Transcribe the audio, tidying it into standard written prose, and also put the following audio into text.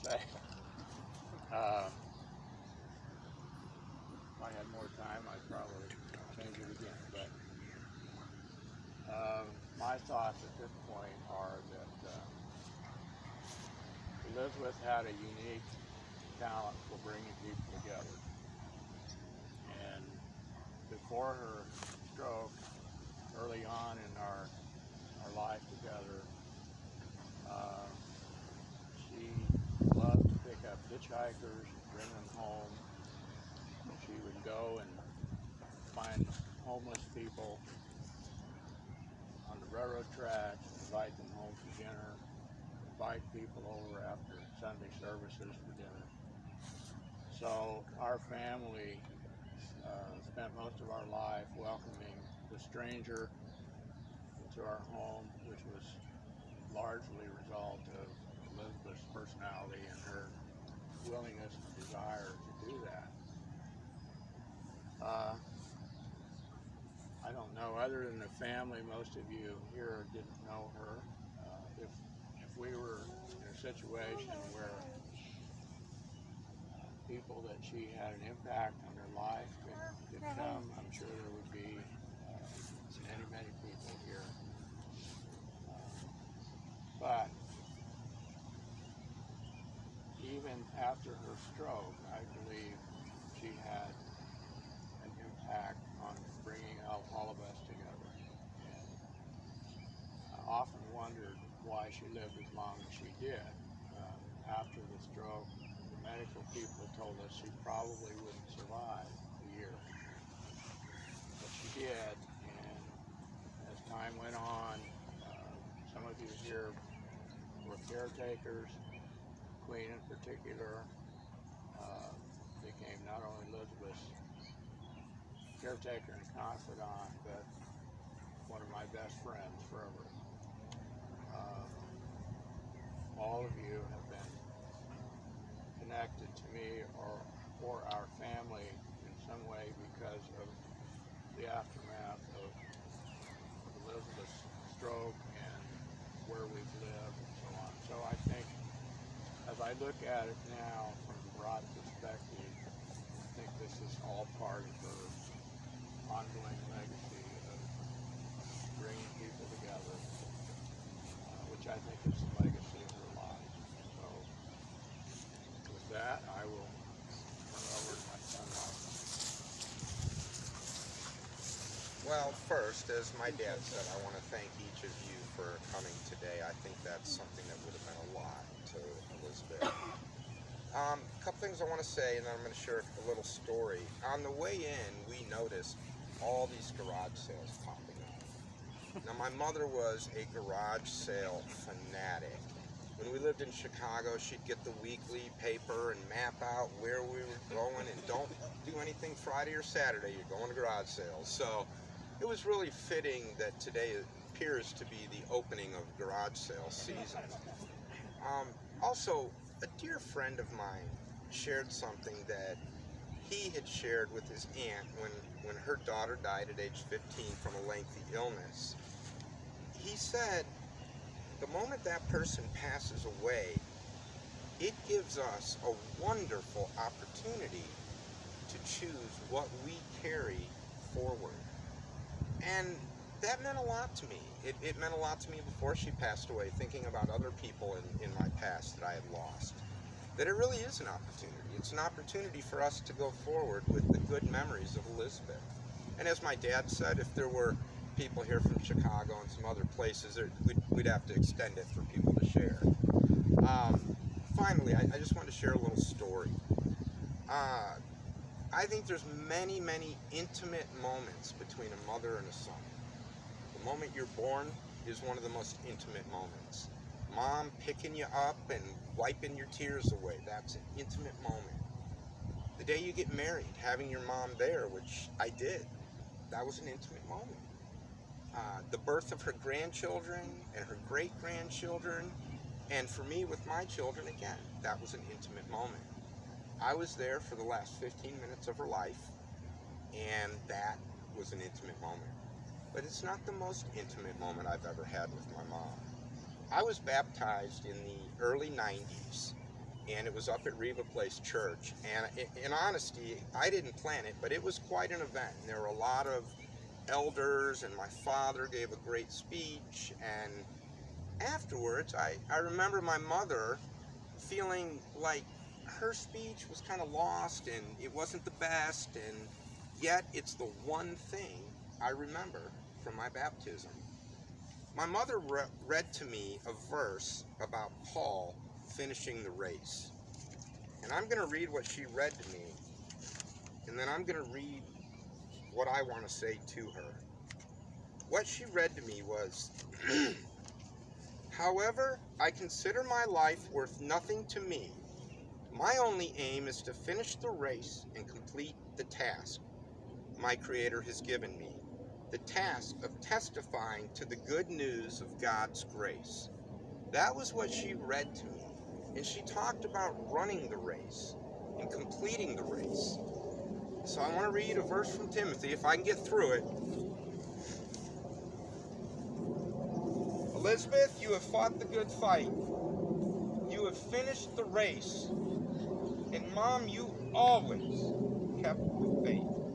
say. Uh, if I had more time, I'd probably change it again. But my thoughts at this point are that Elizabeth had a unique talent for bringing people together. And before her stroke, early on in our life together, uh, she loved to pick up hitchhikers and bring them home. She would go and find homeless people on the railroad tracks, invite them home for dinner, invite people over after Sunday services for dinner. So our family spent most of our life welcoming the stranger into our home, which was largely a result of Elizabeth's personality and her willingness and desire to do that. I don't know, other than the family, most of you here didn't know her. If we were in a situation where people that she had an impact on their life could come, I'm sure there would be many people here. But even after her stroke, I believe she had an impact on bringing all of us together. And I often wondered why she lived as long as she did. After the stroke, the medical people told us she probably wouldn't survive a year. But she did, and as time went on, some of you here were caretakers. Queen in particular became not only Elizabeth's caretaker and confidant, but one of my best friends forever. All of you have been connected to me or our family in some way because of the aftermath of Elizabeth's stroke and where we've lived and so on. So I think as I look at it now from a broad perspective, I think this is all part of her ongoing legacy of bringing people together, which I think is the legacy of her life. So with that, I will turn it over to my son, Michael. Well, first, as my dad said, I want to thank each of you for coming today. I think that's something that would have meant a lot to Elizabeth. A couple things I want to say, and then I'm going to share a little story. On the way in, we noticed all these garage sales popping up. Now, my mother was a garage sale fanatic. When we lived in Chicago, she'd get the weekly paper and map out where we were going, and don't do anything Friday or Saturday, you're going to garage sales. So it was really fitting that today appears to be the opening of garage sale season. Also, a dear friend of mine shared something that he had shared with his aunt when her daughter died at age 15 from a lengthy illness. He said, the moment that person passes away, it gives us a wonderful opportunity to choose what we carry forward. And that meant a lot to me. It meant a lot to me before she passed away, thinking about other people in my past that I had lost. That it really is an opportunity. It's an opportunity for us to go forward with the good memories of Elizabeth. And as my dad said, if there were people here from Chicago and some other places, we'd have to extend it for people to share. Finally, I just want to share a little story. I think there's many intimate moments between a mother and a son. The moment you're born is one of the most intimate moments. Mom picking you up and wiping your tears away, that's an intimate moment. The day you get married, having your mom there, which I did, that was an intimate moment. The birth of her grandchildren and her great-grandchildren, and for me with my children, again, that was an intimate moment. I was there for the last 15 minutes of her life, and that was an intimate moment. But it's not the most intimate moment I've ever had with my mom. I was baptized in the early 90s, and it was up at Riva Place Church. And in honesty, I didn't plan it, but it was quite an event. And there were a lot of elders, and my father gave a great speech. And afterwards, I remember my mother feeling like her speech was kind of lost and it wasn't the best, and yet it's the one thing I remember from my baptism. My mother read to me a verse about Paul finishing the race. And I'm going to read what she read to me, and then I'm going to read what I want to say to her. What she read to me was, however, I consider my life worth nothing to me. My only aim is to finish the race and complete the task my Creator has given me, the task of testifying to the good news of God's grace. That was what she read to me, and she talked about running the race and completing the race. So I want to read a verse from Timothy, if I can get through it. Elizabeth, you have fought the good fight. You have finished the race. And Mom, you always kept the faith.